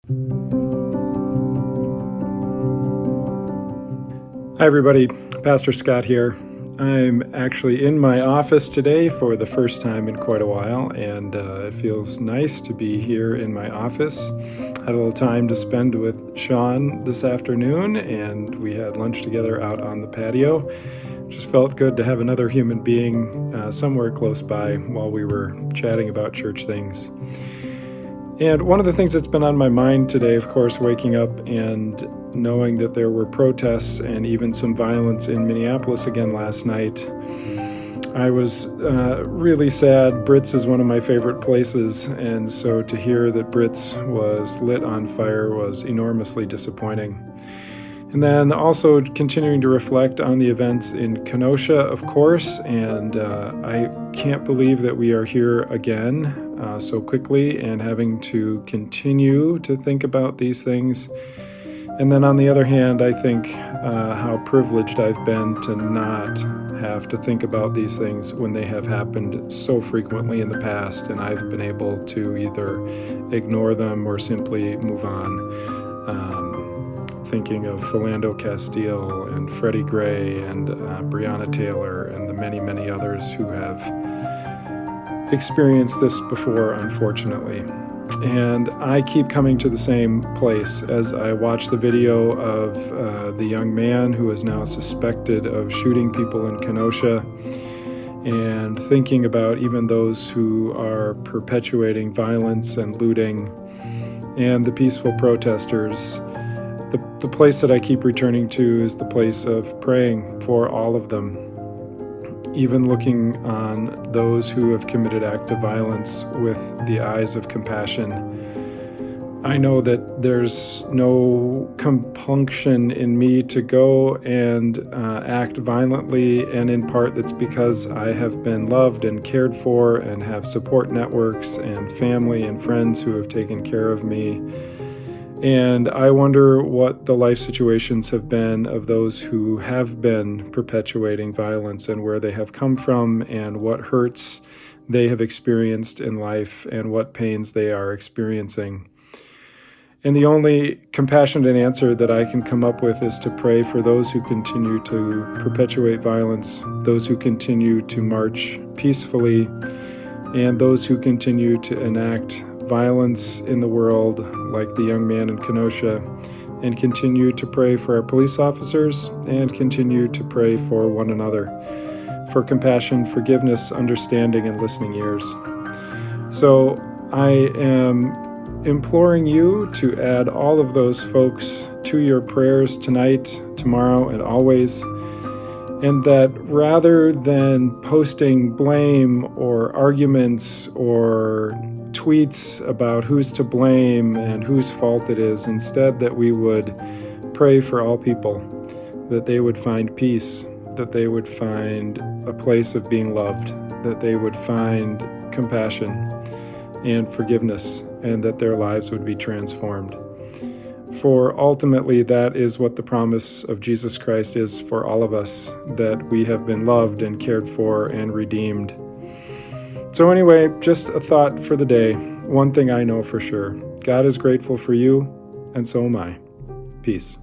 Hi, everybody. Pastor Scott here. I'm actually in my office today for the first time in quite a while, and it feels nice to be here in my office. Had a little time to spend with Sean this afternoon, and we had lunch together out on the patio. Just felt good to have another human being somewhere close by while we were chatting about church things. And one of the things that's been on my mind today, of course, waking up and knowing that there were protests and even some violence in Minneapolis again last night, I was really sad. Brits is one of my favorite places, and so to hear that Brits was lit on fire was enormously disappointing. And then also continuing to reflect on the events in Kenosha, of course, and I can't believe that we are here again so quickly and having to continue to think about these things. And then on the other hand, I think how privileged I've been to not have to think about these things when they have happened so frequently in the past, and I've been able to either ignore them or simply move on. Thinking of Philando Castile and Freddie Gray and Breonna Taylor and the many, many others who have experienced this before, unfortunately. And I keep coming to the same place as I watch the video of the young man who is now suspected of shooting people in Kenosha, and thinking about even those who are perpetuating violence and looting and the peaceful protesters. The place that I keep returning to is the place of praying for all of them, even looking on those who have committed acts of violence with the eyes of compassion. I know that there's no compunction in me to go and act violently, and in part that's because I have been loved and cared for and have support networks and family and friends who have taken care of me. And I wonder what the life situations have been of those who have been perpetuating violence and where they have come from and what hurts they have experienced in life and what pains they are experiencing. And the only compassionate answer that I can come up with is to pray for those who continue to perpetuate violence, those who continue to march peacefully, and those who continue to enact violence in the world, like the young man in Kenosha, and continue to pray for our police officers and continue to pray for one another, for compassion, forgiveness, understanding, and listening ears. So I am imploring you to add all of those folks to your prayers tonight, tomorrow, and always, and that rather than posting blame or arguments or tweets about who's to blame and whose fault it is, instead that we would pray for all people, that they would find peace, that they would find a place of being loved, that they would find compassion and forgiveness, and that their lives would be transformed. For ultimately, that is what the promise of Jesus Christ is for all of us, that we have been loved and cared for and redeemed. So anyway, just a thought for the day. One thing I know for sure: God is grateful for you, and so am I. Peace.